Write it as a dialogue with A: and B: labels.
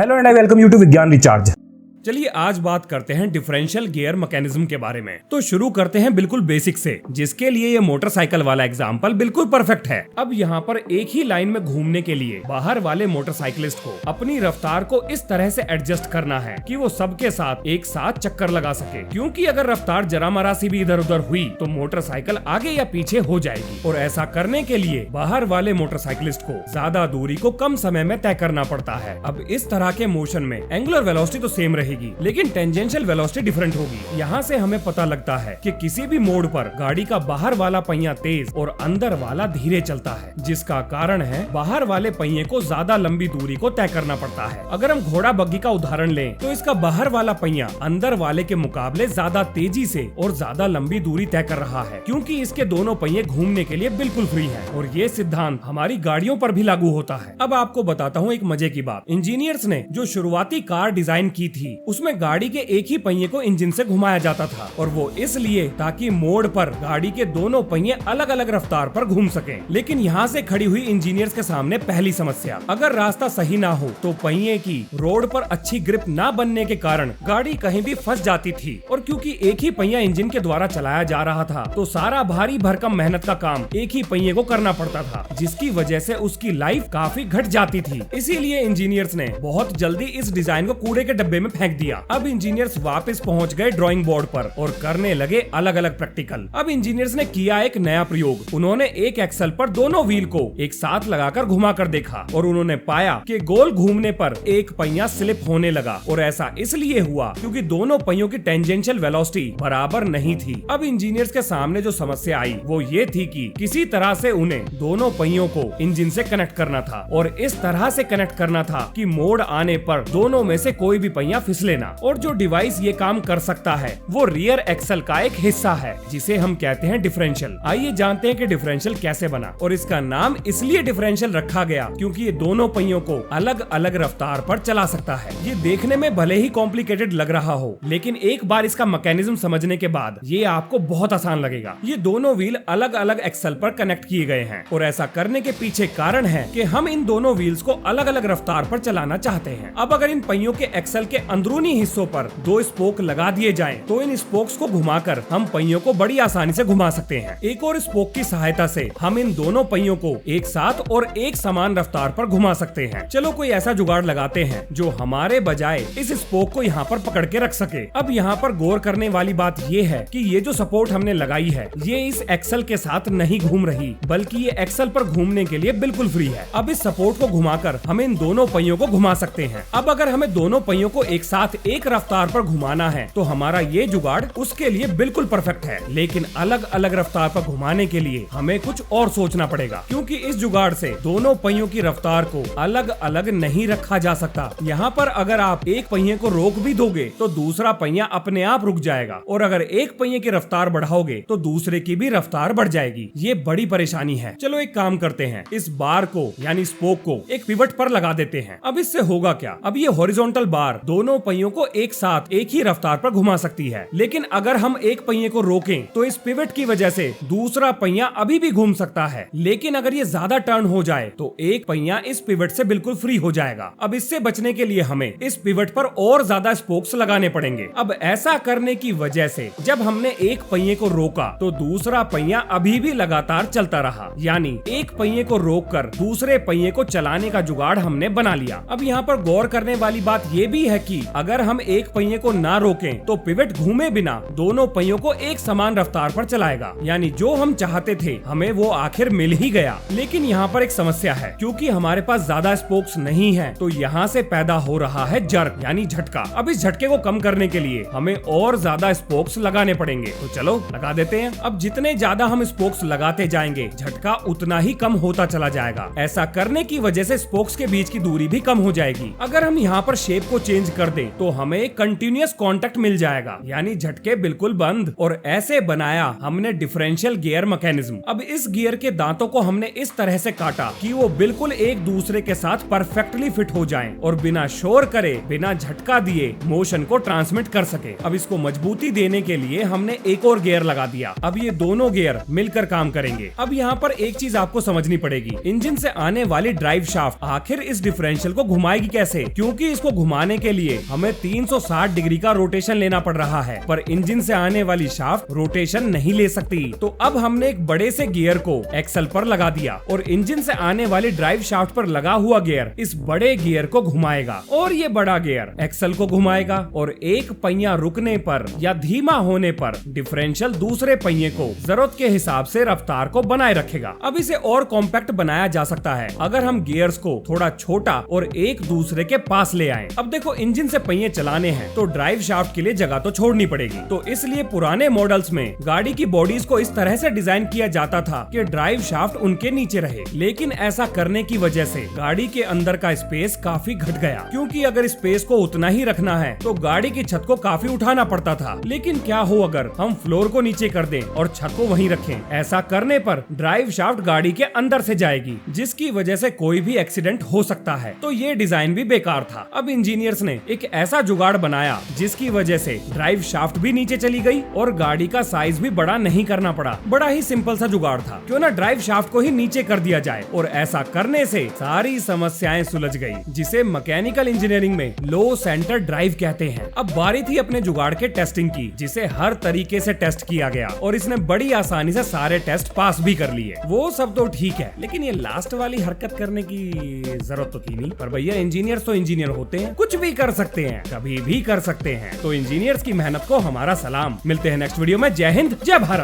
A: Hello and I welcome you to Vigyan recharge.
B: चलिए आज बात करते हैं डिफरेंशियल गियर मैकेनिज्म के बारे में। तो शुरू करते हैं बिल्कुल बेसिक से, जिसके लिए ये मोटरसाइकिल वाला एग्जांपल बिल्कुल परफेक्ट है। अब यहाँ पर एक ही लाइन में घूमने के लिए बाहर वाले मोटरसाइकिलिस्ट को अपनी रफ्तार को इस तरह से एडजस्ट करना है कि वो सबके साथ एक साथ चक्कर लगा सके, क्योंकि अगर रफ्तार जरा मरा सी भी इधर उधर हुई तो मोटरसाइकिल आगे या पीछे हो जाएगी। और ऐसा करने के लिए बाहर वाले मोटरसाइकिलिस्ट को ज्यादा दूरी को कम समय में तय करना पड़ता है। अब इस तरह के मोशन में एंगुलर वेलोसिटी तो सेम रहेगी, लेकिन टेंजेंशियल वेलोसिटी डिफरेंट होगी। यहाँ से हमें पता लगता है कि किसी भी मोड़ पर गाड़ी का बाहर वाला पहिया तेज और अंदर वाला धीरे चलता है, जिसका कारण है बाहर वाले पहिए को ज्यादा लंबी दूरी को तय करना पड़ता है। अगर हम घोड़ा बग्गी का उदाहरण लें तो इसका बाहर वाला पहिया अंदर वाले के मुकाबले ज्यादा तेजी से और ज्यादा लंबी दूरी तय कर रहा है, क्योंकि इसके दोनों पहिए घूमने के लिए बिल्कुल फ्री है। और ये सिद्धांत हमारी गाड़ियों पर भी लागू होता है। अब आपको बताता हूँ एक मजे की बात। इंजीनियर्स ने जो शुरुआती कार डिजाइन की थी उसमें गाड़ी के एक ही पहिए को इंजन से घुमाया जाता था, और वो इसलिए ताकि मोड़ पर गाड़ी के दोनों पहिए अलग अलग रफ्तार पर घूम सकें। लेकिन यहाँ से खड़ी हुई इंजीनियर्स के सामने पहली समस्या, अगर रास्ता सही ना हो तो पहिए की रोड पर अच्छी ग्रिप ना बनने के कारण गाड़ी कहीं भी फंस जाती थी। और क्योंकि एक ही पहिया इंजन के द्वारा चलाया जा रहा था तो सारा भारी भरकम मेहनत का काम एक ही पहिए को करना पड़ता था, जिसकी वजह से उसकी लाइफ काफी घट जाती थी। इसीलिए इंजीनियर्स ने बहुत जल्दी इस डिजाइन को कूड़े के डब्बे में फेंक दिया। अब इंजीनियर्स वापस पहुंच गए ड्राइंग बोर्ड पर और करने लगे अलग अलग प्रैक्टिकल। अब इंजीनियर्स ने किया एक नया प्रयोग। उन्होंने एक एक्सल पर दोनों व्हील को एक साथ लगाकर घुमा कर देखा, और उन्होंने पाया कि गोल घूमने पर एक पहिया स्लिप होने लगा। और ऐसा इसलिए हुआ क्योंकि दोनों पहियों की टेंजेंशियल वेलोसिटी बराबर नहीं थी। अब इंजीनियर्स के सामने जो समस्या आई वो ये थी कि किसी तरह से उन्हें दोनों पहियों को इंजन से कनेक्ट करना था, और इस तरह से कनेक्ट करना था कि मोड़ आने पर दोनों में से कोई भी पहिया फिसले ना। और जो डिवाइस ये काम कर सकता है वो रियर एक्सल का एक हिस्सा है, जिसे हम कहते हैं डिफरेंशियल। आइए जानते हैं कि डिफरेंशियल कैसे बना। और इसका नाम इसलिए डिफरेंशियल रखा गया क्योंकि ये दोनों पहियों को अलग अलग रफ्तार पर चला सकता है। ये देखने में भले ही कॉम्प्लिकेटेड लग रहा हो, लेकिन एक बार इसका मैकेनिज्म समझने के बाद ये आपको बहुत आसान लगेगा। ये दोनों व्हील अलग अलग एक्सल पर कनेक्ट किए गए हैं, और ऐसा करने के पीछे कारण है कि हम इन दोनों व्हील्स को अलग अलग रफ्तार पर चलाना चाहते हैं। अब अगर इन पहियों के एक्सल के अंदरूनी हिस्सों पर दो स्पोक लगा दिए जाएं, तो इन स्पोक्स को घुमाकर हम पहियों को बड़ी आसानी से घुमा सकते हैं। एक और स्पोक की सहायता से हम इन दोनों पहियों को एक साथ और एक समान रफ्तार पर घुमा सकते हैं। चलो कोई ऐसा जुगाड़ लगाते हैं जो हमारे बजाय इस स्पोक को यहाँ पर पकड़ के रख सके। अब यहाँ पर गौर करने वाली बात ये है कि ये जो सपोर्ट हमने लगाई है ये इस एक्सल के साथ नहीं घूम रही, बल्कि ये एक्सल पर घूमने के लिए बिल्कुल फ्री है। अब इस सपोर्ट को घुमाकर हम इन दोनों पहियों को घुमा सकते हैं। अब अगर हमें दोनों पहियों को एक साथ एक रफ्तार पर घुमाना है तो हमारा ये जुगाड़ उसके लिए बिल्कुल परफेक्ट है। लेकिन अलग अलग रफ्तार पर घुमाने के लिए हमें कुछ और सोचना पड़ेगा, क्योंकि इस जुगाड़ से दोनों पहियों की रफ्तार को अलग अलग नहीं रखा जा सकता। यहाँ पर अगर आप एक पहिए को रोक भी दोगे तो दूसरा पहिया अपने आप रुक जाएगा, और अगर एक पहिए की रफ्तार बढ़ाओगे तो दूसरे की भी रफ्तार बढ़ जाएगी। ये बड़ी परेशानी है। चलो एक काम करते हैं, इस बार को यानी स्पोक को एक पिवट पर लगा देते हैं। अब इससे होगा क्या, अब ये हॉरिजॉन्टल बार दोनों पहियों को एक साथ एक ही रफ्तार पर घुमा सकती है। लेकिन अगर हम एक पहिए को रोकें तो इस पिवट की वजह से दूसरा पहिया अभी भी घूम सकता है, लेकिन अगर ये ज्यादा टर्न हो जाए तो एक पहिया इस पिवट से बिल्कुल फ्री हो जाएगा। अब इससे बचने के लिए हमें इस पिवट पर और ज्यादा स्पोक्स लगाने पड़ेंगे। अब ऐसा करने की वजह से जब हमने एक पहिए को रोका तो दूसरा पहिया अभी भी लगातार चलता रहा, यानी एक पहिए को रोककर दूसरे पहिए को चलाने का जुगाड़ हमने बना लिया। अब यहाँ पर गौर करने वाली बात ये भी है कि अगर हम एक पहिए को ना रोकें तो पिवट घूमे बिना दोनों पहियों को एक समान रफ्तार पर चलाएगा, यानी जो हम चाहते थे हमें वो आखिर मिल ही गया। लेकिन यहाँ पर एक समस्या है, क्योंकि हमारे पास ज्यादा स्पोक्स नहीं है तो यहाँ से पैदा हो रहा है जर्क यानी झटका। अब इस झटके को कम करने के लिए हमें और ज्यादा स्पोक्स लगाने पड़ेंगे। तो चलो लगा देते हैं। अब जितने ज्यादा हम स्पोक्स लगाते जाएंगे झटका उतना ही कम होता चला जाएगा। ऐसा करने की वजह से स्पोक्स के बीच की दूरी भी कम हो जाएगी। अगर हम यहाँ पर शेप को चेंज कर दे करें तो हमें कंटिन्यूअस कांटेक्ट मिल जाएगा, यानी झटके बिल्कुल बंद। और ऐसे बनाया हमने डिफरेंशियल गियर मैकेनिज्म। अब इस गियर के दांतों को हमने इस तरह से काटा कि वो बिल्कुल एक दूसरे के साथ परफेक्टली फिट हो जाएं और बिना शोर करे, बिना झटका दिए मोशन को ट्रांसमिट कर सके। अब इसको मजबूती देने के लिए हमने एक और गियर लगा दिया। अब ये दोनों गियर मिलकर काम करेंगे। अब यहाँ पर एक चीज आपको समझनी पड़ेगी, इंजन से आने वाली ड्राइव शाफ्ट आखिर इस डिफरेंशियल को घुमाएगी कैसे, क्योंकि इसको घुमाने के लिए हमें 360 डिग्री का रोटेशन लेना पड़ रहा है, पर इंजन से आने वाली शाफ्ट रोटेशन नहीं ले सकती। तो अब हमने एक बड़े से गियर को एक्सल पर लगा दिया और इंजन से आने वाली ड्राइव शाफ्ट पर लगा हुआ गियर इस बड़े गियर को घुमाएगा और ये बड़ा गियर एक्सल को घुमाएगा। और एक पहिया रुकने पर या धीमा होने पर डिफरेंशियल दूसरे पहिए को जरूरत के हिसाब से रफ्तार को बनाए रखेगा। अब इसे और कॉम्पैक्ट बनाया जा सकता है अगर हम गियर्स को थोड़ा छोटा और एक दूसरे के पास ले आएं। अब देखो, इंजन से पहिए चलाने हैं तो ड्राइव शाफ्ट के लिए जगह तो छोड़नी पड़ेगी। तो इसलिए पुराने मॉडल्स में गाड़ी की बॉडीज को इस तरह से डिजाइन किया जाता था कि ड्राइव शाफ्ट उनके नीचे रहे, लेकिन ऐसा करने की वजह से गाड़ी के अंदर का स्पेस काफी घट गया, क्योंकि अगर स्पेस को उतना ही रखना है तो गाड़ी की छत को काफी उठाना पड़ता था। लेकिन क्या हो अगर हम फ्लोर को नीचे कर दें और छत को वहीं रखें। ऐसा करने पर ड्राइव शाफ्ट गाड़ी के अंदर से जाएगी, जिसकी वजह से कोई भी एक्सीडेंट हो सकता है। तो ये डिजाइन भी बेकार था। अब इंजीनियर्स ने एक ऐसा जुगाड़ बनाया जिसकी वजह से ड्राइव शाफ्ट भी नीचे चली गई और गाड़ी का साइज भी बड़ा नहीं करना पड़ा। बड़ा ही सिंपल सा जुगाड़ था, क्यों ना ड्राइव शाफ्ट को ही नीचे कर दिया जाए। और ऐसा करने से सारी समस्याएं सुलझ गई, जिसे मैकेनिकल इंजीनियरिंग में लो सेंटर ड्राइव कहते हैं। अब बारी थी अपने जुगाड़ के टेस्टिंग की, जिसे हर तरीके से टेस्ट किया गया और इसने बड़ी आसानी से सारे टेस्ट पास भी कर लिए। वो सब तो ठीक है, लेकिन ये लास्ट वाली हरकत करने की जरूरत तो थी नहीं। पर भैया, इंजीनियर्स तो इंजीनियर होते हैं, कुछ भी कर सकते हैं, कभी भी कर सकते हैं। तो इंजीनियर्स की मेहनत को हमारा सलाम। मिलते हैं नेक्स्ट वीडियो में। जय हिंद, जय भारत।